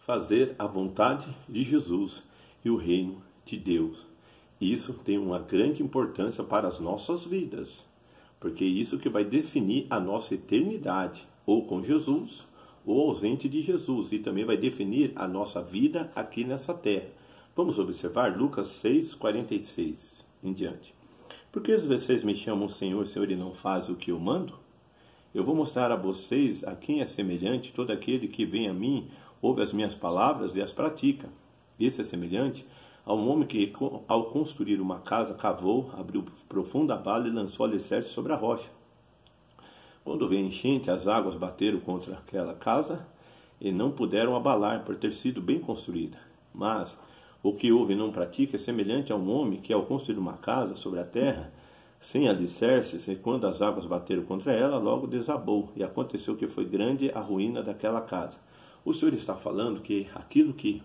fazer a vontade de Jesus e o reino de Deus. Isso tem uma grande importância para as nossas vidas, porque é isso que vai definir a nossa eternidade, ou com Jesus, ou ausente de Jesus, e também vai definir a nossa vida aqui nessa terra. Vamos observar Lucas 6:46 em diante. Por que vocês me chamam Senhor, Senhor, e não fazem o que eu mando? Eu vou mostrar a vocês a quem é semelhante todo aquele que vem a mim, ouve as minhas palavras e as pratica. Esse é semelhante a um homem que, ao construir uma casa, cavou, abriu profunda vala e lançou alicerce sobre a rocha. Quando veio a enchente, as águas bateram contra aquela casa e não puderam abalar, por ter sido bem construída. Mas o que ouve e não pratica é semelhante a um homem que, ao construir uma casa sobre a terra, sem alicerces, e quando as águas bateram contra ela, logo desabou, e aconteceu que foi grande a ruína daquela casa. O Senhor está falando que aquilo que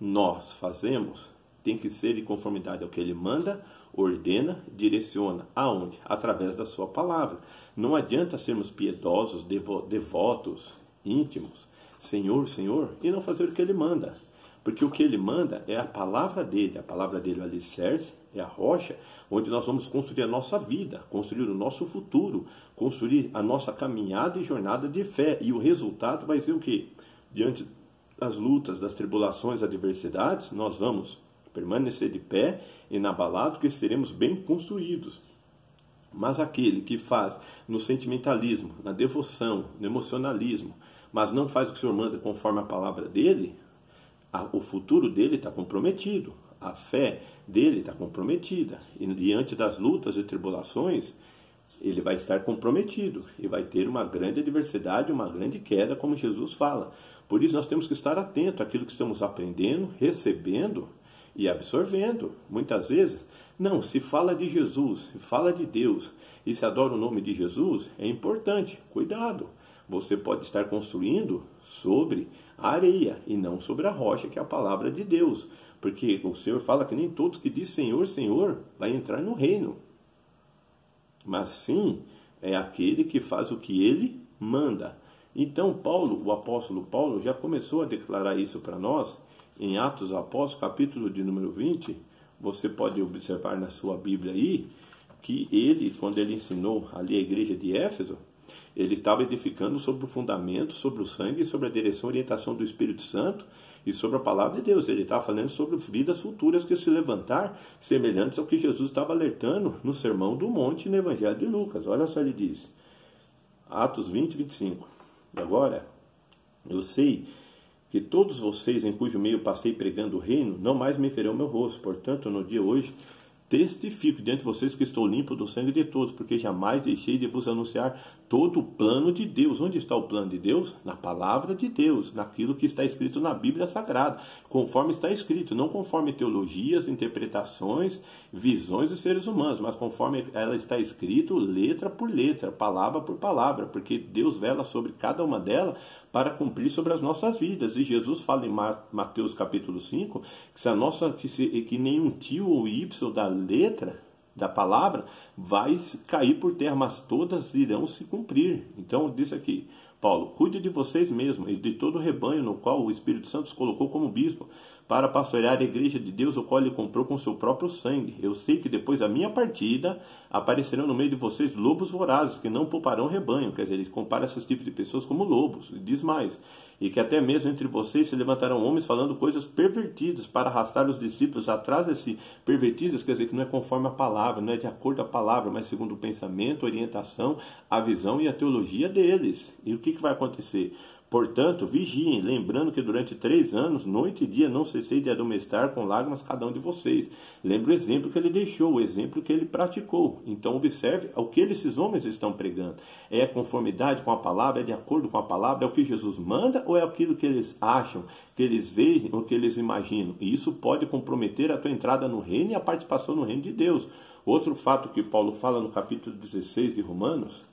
nós fazemos tem que ser de conformidade ao que Ele manda, ordena, direciona. Aonde? Através da sua palavra. Não adianta sermos piedosos, devotos, íntimos, Senhor, Senhor, e não fazer o que Ele manda. Porque o que Ele manda é a palavra dele é o alicerce, é a rocha, onde nós vamos construir a nossa vida, construir o nosso futuro, construir a nossa caminhada e jornada de fé. E o resultado vai ser o quê? Diante das lutas, das tribulações, adversidades, nós vamos permanecer de pé, inabalado, que seremos bem construídos. Mas aquele que faz no sentimentalismo, na devoção, no emocionalismo, mas não faz o que o Senhor manda conforme a palavra dele, o futuro dele está comprometido, a fé dele está comprometida, e diante das lutas e tribulações, ele vai estar comprometido, e vai ter uma grande adversidade, uma grande queda, como Jesus fala. Por isso nós temos que estar atentos àquilo que estamos aprendendo, recebendo e absorvendo. Muitas vezes, não, se fala de Jesus, se fala de Deus, e se adora o nome de Jesus, é importante, cuidado. Você pode estar construindo sobre a areia e não sobre a rocha, que é a palavra de Deus. Porque o Senhor fala que nem todos que diz Senhor, Senhor, vai entrar no reino. Mas sim, é aquele que faz o que Ele manda. Então Paulo, o apóstolo Paulo, já começou a declarar isso para nós, em Atos dos Apóstolos, capítulo de número 20, você pode observar na sua Bíblia aí, que ele, quando ele ensinou ali a igreja de Éfeso, ele estava edificando sobre o fundamento, sobre o sangue, sobre a direção e orientação do Espírito Santo e sobre a palavra de Deus. Ele estava falando sobre vidas futuras que se levantar, semelhantes ao que Jesus estava alertando no Sermão do Monte no Evangelho de Lucas. Olha só, ele diz, Atos 20:25. Agora, eu sei que todos vocês em cujo meio passei pregando o reino, não mais me verão meu rosto. Portanto, no dia hoje, testifico diante de vocês que estou limpo do sangue de todos, porque jamais deixei de vos anunciar todo o plano de Deus. Onde está o plano de Deus? Na palavra de Deus, naquilo que está escrito na Bíblia Sagrada, conforme está escrito, não conforme teologias, interpretações, visões dos seres humanos, mas conforme ela está escrito, letra por letra, palavra por palavra, porque Deus vela sobre cada uma delas para cumprir sobre as nossas vidas. E Jesus fala em Mateus capítulo 5, que nenhum tio ou y da letra, da palavra, vai cair por terra, mas todas irão se cumprir. Então, diz aqui, Paulo, cuide de vocês mesmos e de todo o rebanho no qual o Espírito Santo os colocou como bispo, para pastorear a igreja de Deus, o qual ele comprou com seu próprio sangue. Eu sei que depois da minha partida, aparecerão no meio de vocês lobos vorazes, que não pouparão rebanho. Quer dizer, ele compara esses tipos de pessoas como lobos. E diz mais, e que até mesmo entre vocês se levantarão homens falando coisas pervertidas, para arrastar os discípulos atrás desse pervertidas, quer dizer, que não é conforme a palavra, não é de acordo com a palavra, mas segundo o pensamento, a orientação, a visão e a teologia deles. E o que vai acontecer? Portanto, vigiem, lembrando que durante 3 anos, noite e dia, não cessei de admoestar com lágrimas cada um de vocês. Lembre o exemplo que ele deixou, o exemplo que ele praticou. Então, observe o que esses homens estão pregando. É a conformidade com a palavra, é de acordo com a palavra, é o que Jesus manda ou é aquilo que eles acham, que eles veem ou que eles imaginam? E isso pode comprometer a tua entrada no reino e a participação no reino de Deus. Outro fato que Paulo fala no capítulo 16 de Romanos,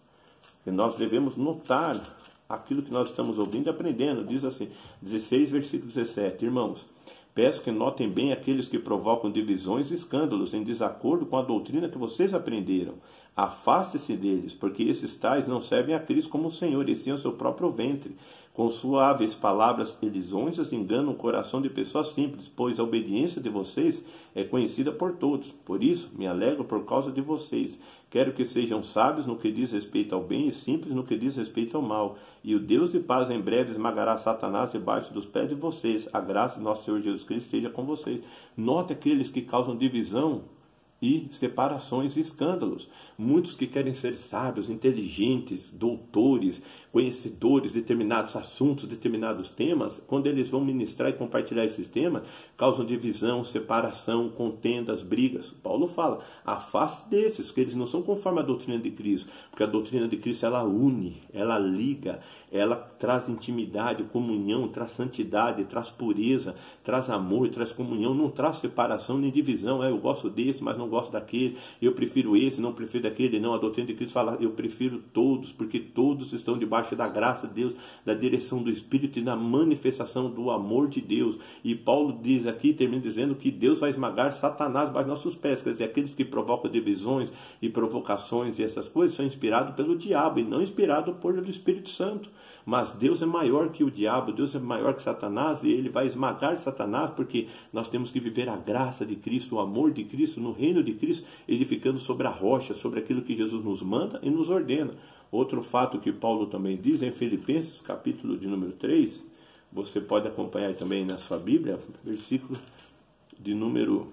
que nós devemos notar aquilo que nós estamos ouvindo e aprendendo. Diz assim, 16, versículo 17. Irmãos, peço que notem bem aqueles que provocam divisões e escândalos em desacordo com a doutrina que vocês aprenderam. Afaste-se deles, porque esses tais não servem a Cristo como o Senhor, e sim ao seu próprio ventre. Com suaves palavras lisonjas enganam o coração de pessoas simples, pois a obediência de vocês é conhecida por todos. Por isso, me alegro por causa de vocês. Quero que sejam sábios no que diz respeito ao bem e simples no que diz respeito ao mal. E o Deus de paz em breve esmagará Satanás debaixo dos pés de vocês. A graça de nosso Senhor Jesus Cristo esteja com vocês. Note aqueles que causam divisão e separações e escândalos. Muitos que querem ser sábios, inteligentes, doutores, conhecedores de determinados assuntos, determinados temas, quando eles vão ministrar e compartilhar esses temas, causam divisão, separação, contendas, brigas. Paulo fala, afaste desses, que eles não são conforme a doutrina de Cristo, porque a doutrina de Cristo ela une, ela liga, ela traz intimidade, comunhão, traz santidade, traz pureza, traz amor, traz comunhão, não traz separação nem divisão. Eu gosto desse, mas não gosto daquele, eu prefiro esse, não prefiro daquele. Não, a doutrina de Cristo fala, eu prefiro todos, porque todos estão debaixo da graça de Deus, da direção do Espírito e da manifestação do amor de Deus. E Paulo diz aqui, termina dizendo que Deus vai esmagar Satanás debaixo dos nossos pés. Quer dizer, aqueles que provocam divisões e provocações e essas coisas são inspirados pelo diabo e não inspirados pelo Espírito Santo. Mas Deus é maior que o diabo, Deus é maior que Satanás, e Ele vai esmagar Satanás, porque nós temos que viver a graça de Cristo, o amor de Cristo, no reino de Cristo, edificando sobre a rocha, sobre aquilo que Jesus nos manda e nos ordena. Outro fato que Paulo também diz em Filipenses, capítulo de número 3, você pode acompanhar também na sua Bíblia, versículo de número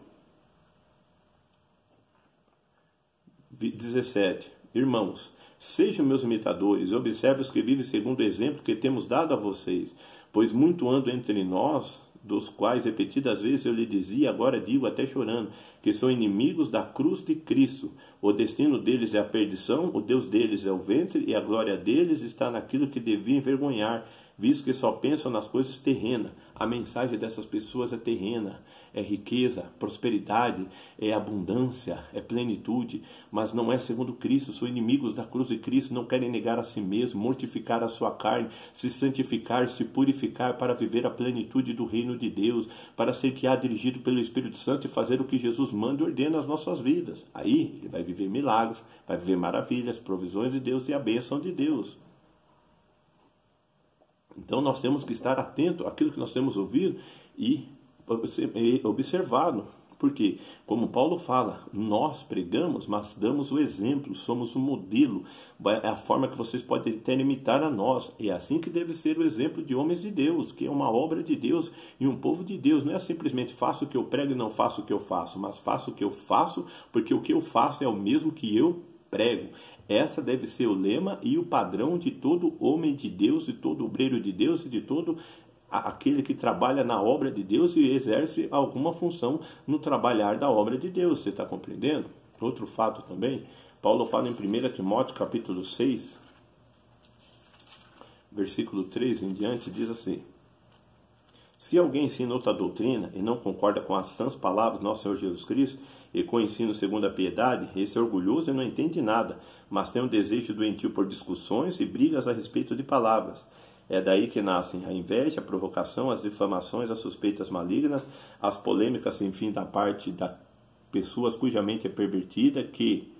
17. Irmãos, sejam meus imitadores, observe os que vivem segundo o exemplo que temos dado a vocês, pois muito ando entre nós, dos quais repetidas vezes eu lhe dizia, agora digo até chorando, que são inimigos da cruz de Cristo. O destino deles é a perdição, o Deus deles é o ventre, e a glória deles está naquilo que devia envergonhar, visto que só pensam nas coisas terrenas. A mensagem dessas pessoas é terrena, é riqueza, prosperidade, é abundância, é plenitude, mas não é segundo Cristo. São inimigos da cruz de Cristo, não querem negar a si mesmo, mortificar a sua carne, se santificar, se purificar para viver a plenitude do reino de Deus, para ser guiado, dirigido pelo Espírito Santo e fazer o que Jesus manda e ordena nas nossas vidas. Aí ele vai viver milagres, vai viver maravilhas, provisões de Deus e a bênção de Deus. Então nós temos que estar atentos àquilo que nós temos ouvido e observado. Porque, como Paulo fala, nós pregamos, mas damos o exemplo, somos o modelo, é a forma que vocês podem até imitar a nós. É assim que deve ser o exemplo de homens de Deus, que é uma obra de Deus e um povo de Deus. Não é simplesmente faço o que eu prego e não faço o que eu faço, mas faço o que eu faço, porque o que eu faço é o mesmo que eu prego. Essa deve ser o lema e o padrão de todo homem de Deus, de todo obreiro de Deus e de todo aquele que trabalha na obra de Deus e exerce alguma função no trabalhar da obra de Deus. Você está compreendendo? Outro fato também, Paulo fala em 1 Timóteo capítulo 6, versículo 3 em diante, diz assim: se alguém ensina outra doutrina e não concorda com as sãs palavras do nosso Senhor Jesus Cristo e com o ensino segundo a piedade, esse é orgulhoso e não entende nada, mas tem um desejo doentio por discussões e brigas a respeito de palavras. É daí que nascem a inveja, a provocação, as difamações, as suspeitas malignas, as polêmicas sem fim da parte das pessoas cuja mente é pervertida, que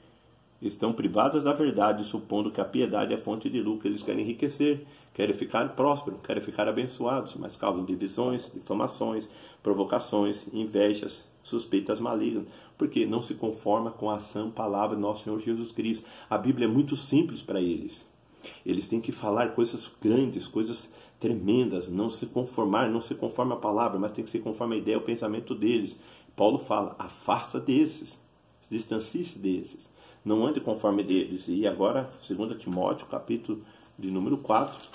estão privadas da verdade, supondo que a piedade é fonte de lucro. Eles querem enriquecer, querem ficar prósperos, querem ficar abençoados, mas causam divisões, difamações, provocações, invejas, suspeitas malignas, porque não se conforma com a sã palavra do nosso Senhor Jesus Cristo. A Bíblia é muito simples para eles. Eles têm que falar coisas grandes, coisas tremendas, não se conformar, não se conforma a palavra, mas tem que se conformar a ideia, o pensamento deles. Paulo fala, afasta desses, distancie-se desses, não ande conforme deles. E agora, 2 Timóteo, capítulo de número 4,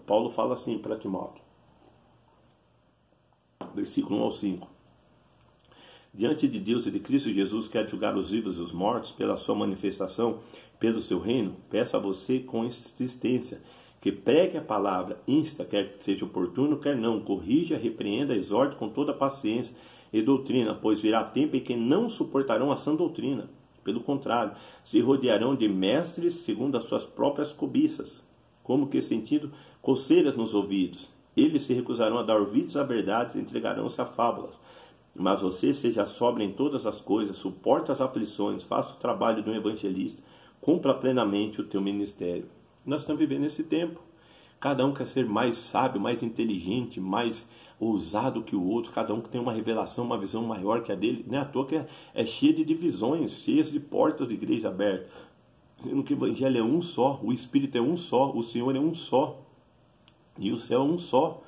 Paulo fala assim para Timóteo, versículo 1 ao 5. Diante de Deus e de Cristo Jesus, que há de julgar os vivos e os mortos, pela sua manifestação, pelo seu reino, peço a você com insistência, que pregue a palavra, insta, quer que seja oportuno, quer não, corrija, repreenda, exorte com toda paciência e doutrina, pois virá tempo em que não suportarão a sã doutrina. Pelo contrário, se rodearão de mestres segundo as suas próprias cobiças, como que sentindo coceiras nos ouvidos. Eles se recusarão a dar ouvidos à verdade, entregarão-se a fábulas. Mas você seja sóbrio em todas as coisas, suporte as aflições, faça o trabalho de um evangelista, cumpra plenamente o teu ministério. Nós estamos vivendo esse tempo. Cada um quer ser mais sábio, mais inteligente, mais ousado que o outro. Cada um que tem uma revelação, uma visão maior que a dele. Não é à toa que é cheia de divisões, cheias de portas de igreja abertas. Sendo que o evangelho é um só, o Espírito é um só, o Senhor é um só. E o céu é um só.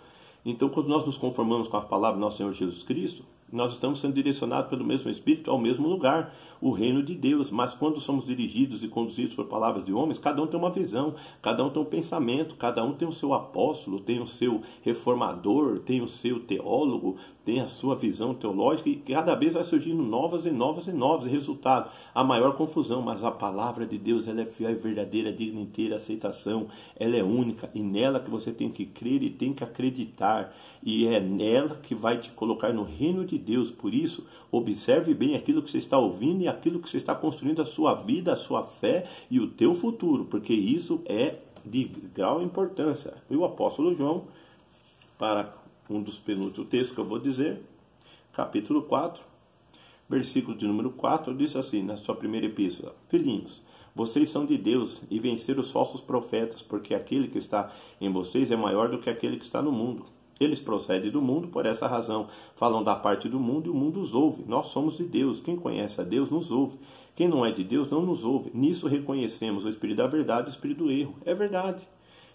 Então, quando nós nos conformamos com a palavra do nosso Senhor Jesus Cristo, nós estamos sendo direcionados pelo mesmo Espírito ao mesmo lugar, o reino de Deus. Mas quando somos dirigidos e conduzidos por palavras de homens, cada um tem uma visão, cada um tem um pensamento, cada um tem o seu apóstolo, tem o seu reformador, tem o seu teólogo, tem a sua visão teológica, e cada vez vai surgindo novas e novas e novas. E resultado, a maior confusão. Mas a palavra de Deus, ela é fiel e verdadeira, digna inteira aceitação, ela é única, e nela que você tem que crer e tem que acreditar, e é nela que vai te colocar no reino de Deus. Por isso, observe bem aquilo que você está ouvindo e aquilo que você está construindo, a sua vida, a sua fé e o teu futuro, porque isso é de grau importância. E o apóstolo João, para um dos penúltimos textos que eu vou dizer, capítulo 4, versículo de número 4, diz assim, na sua primeira epístola: Filhinhos, vocês são de Deus e venceram os falsos profetas, porque aquele que está em vocês é maior do que aquele que está no mundo. Eles procedem do mundo, por essa razão falam da parte do mundo e o mundo os ouve. Nós somos de Deus, quem conhece a Deus nos ouve. Quem não é de Deus não nos ouve. Nisso reconhecemos o espírito da verdade e o espírito do erro. É verdade.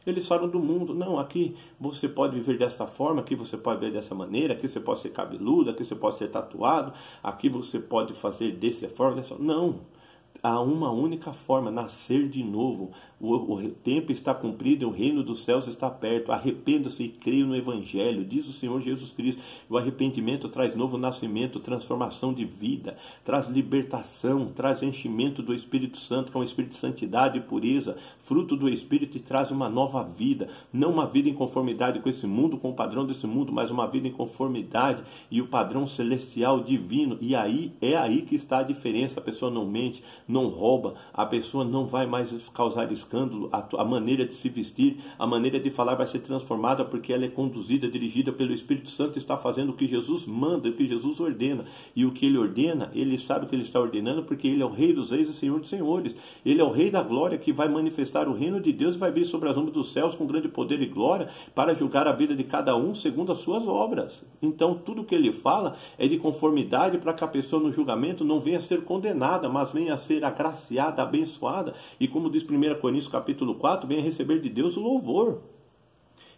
Eles falam do mundo. Não, aqui você pode viver desta forma, aqui você pode viver dessa maneira, aqui você pode ser cabeludo, aqui você pode ser tatuado, aqui você pode fazer dessa forma, dessa. Não. Há uma única forma, nascer de novo. O tempo está cumprido e o reino dos céus está perto. Arrependa-se e creia no Evangelho, diz o Senhor Jesus Cristo. O arrependimento traz novo nascimento, transformação de vida, traz libertação, traz enchimento do Espírito Santo, que é um espírito de santidade e pureza, fruto do Espírito, e traz uma nova vida. Não uma vida em conformidade com esse mundo, com o padrão desse mundo, mas uma vida em conformidade e o padrão celestial divino. E aí, é aí que está a diferença. A pessoa não mente, não rouba, a pessoa não vai mais causar escândalo, a maneira de se vestir, a maneira de falar vai ser transformada, porque ela é conduzida, dirigida pelo Espírito Santo, está fazendo o que Jesus manda, o que Jesus ordena. E o que ele ordena, ele sabe o que ele está ordenando, porque ele é o Rei dos Reis e Senhor dos Senhores. Ele é o Rei da glória, que vai manifestar o reino de Deus e vai vir sobre as nuvens dos céus com grande poder e glória para julgar a vida de cada um segundo as suas obras. Então tudo que ele fala é de conformidade, para que a pessoa no julgamento não venha a ser condenada, mas venha a ser agraciada, abençoada, e como diz 1 Coríntios capítulo 4, venha receber de Deus o louvor.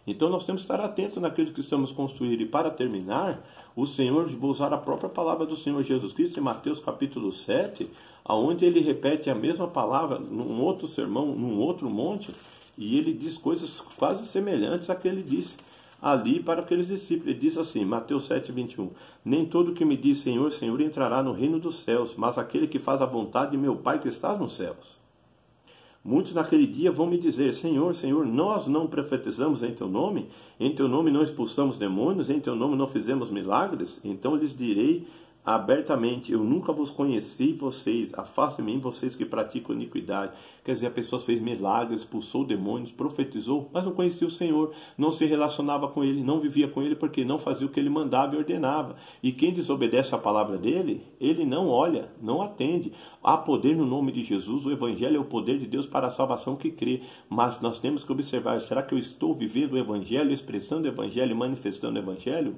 Então nós temos que estar atentos naquilo que estamos construindo. E para terminar, o Senhor, vou usar a própria palavra do Senhor Jesus Cristo em Mateus capítulo 7, onde ele repete a mesma palavra num outro sermão, num outro monte, e ele diz coisas quase semelhantes a que ele disse ali para aqueles discípulos. Ele diz assim, Mateus 7, 21, nem todo que me diz Senhor, Senhor entrará no reino dos céus, mas aquele que faz a vontade de meu Pai que está nos céus. Muitos naquele dia vão me dizer, Senhor, Senhor, nós não profetizamos em teu nome não expulsamos demônios, em teu nome não fizemos milagres? Então lhes direi abertamente, eu nunca vos conheci vocês, afastem-me de mim vocês que praticam iniquidade. Quer dizer, a pessoa fez milagres, expulsou demônios, profetizou, mas não conhecia o Senhor, não se relacionava com ele, não vivia com ele, porque não fazia o que ele mandava e ordenava. E quem desobedece a palavra dele, ele não olha, não atende. Há poder no nome de Jesus, o Evangelho é o poder de Deus para a salvação que crê, mas nós temos que observar, será que eu estou vivendo o Evangelho, expressando o Evangelho, manifestando o Evangelho?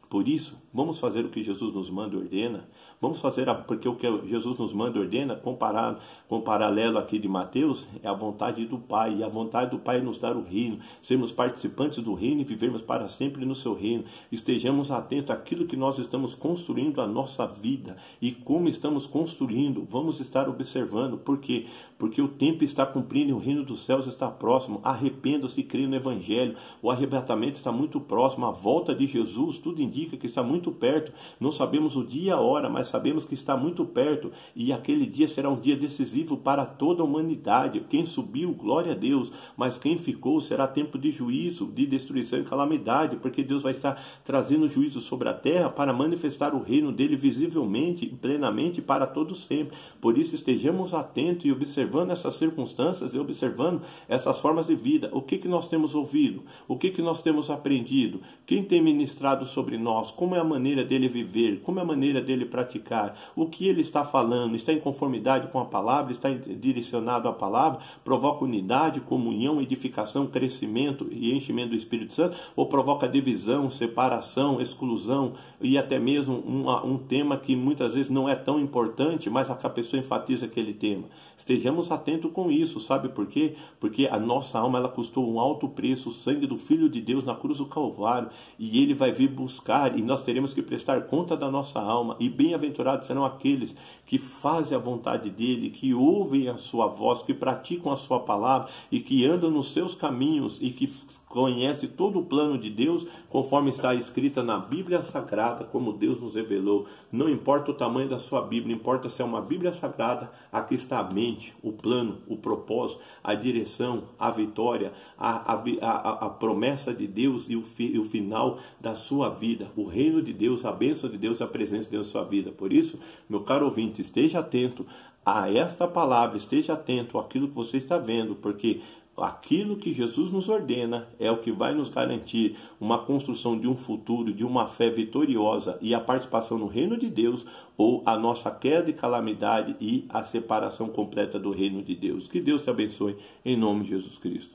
Por isso, vamos fazer o que Jesus nos manda e ordena. Vamos fazer, porque o que Jesus nos manda e ordena, com paralelo aqui de Mateus, é a vontade do Pai. E a vontade do Pai é nos dar o reino, sermos participantes do reino e vivermos para sempre no seu reino. Estejamos atentos àquilo que nós estamos construindo a nossa vida. E como estamos construindo, vamos estar observando. Por quê? Porque o tempo está cumprindo e o reino dos céus está próximo. Arrependa-se e creia no Evangelho. O arrebatamento está muito próximo. A volta de Jesus, tudo indica que está muito perto. Não sabemos o dia e a hora, mas sabemos que está muito perto. E aquele dia será um dia decisivo para toda a humanidade. Quem subiu, glória a Deus. Mas quem ficou, será tempo de juízo, de destruição e calamidade. Porque Deus vai estar trazendo juízo sobre a terra para manifestar o reino dele visivelmente e plenamente para todos sempre. Por isso estejamos atentos e observando observando essas circunstâncias e observando essas formas de vida. O que nós temos ouvido? O que nós temos aprendido? Quem tem ministrado sobre nós? Como é a maneira dele viver? Como é a maneira dele praticar? O que ele está falando? Está em conformidade com a palavra? Está direcionado à palavra? Provoca unidade, comunhão, edificação, crescimento e enchimento do Espírito Santo? Ou provoca divisão, separação, exclusão e até mesmo um tema que muitas vezes não é tão importante, mas a pessoa enfatiza aquele tema? Estejamos atentos com isso, sabe por quê? Porque a nossa alma, ela custou um alto preço, o sangue do Filho de Deus na cruz do Calvário, e ele vai vir buscar, e nós teremos que prestar conta da nossa alma, e bem-aventurados serão aqueles que fazem a vontade dele, que ouvem a sua voz, que praticam a sua palavra, e que andam nos seus caminhos, e que conhecem todo o plano de Deus, conforme está escrita na Bíblia Sagrada, como Deus nos revelou. Não importa o tamanho da sua Bíblia, importa se é uma Bíblia Sagrada, aqui está a mente, o plano, o propósito, a direção, a vitória, a promessa de Deus e o final da sua vida, o reino de Deus, a bênção de Deus, a presença de Deus na sua vida. Por isso, meu caro ouvinte, esteja atento a esta palavra, esteja atento àquilo que você está vendo, porque aquilo que Jesus nos ordena é o que vai nos garantir uma construção de um futuro, de uma fé vitoriosa e a participação no reino de Deus, ou a nossa queda e calamidade e a separação completa do reino de Deus. Que Deus te abençoe em nome de Jesus Cristo.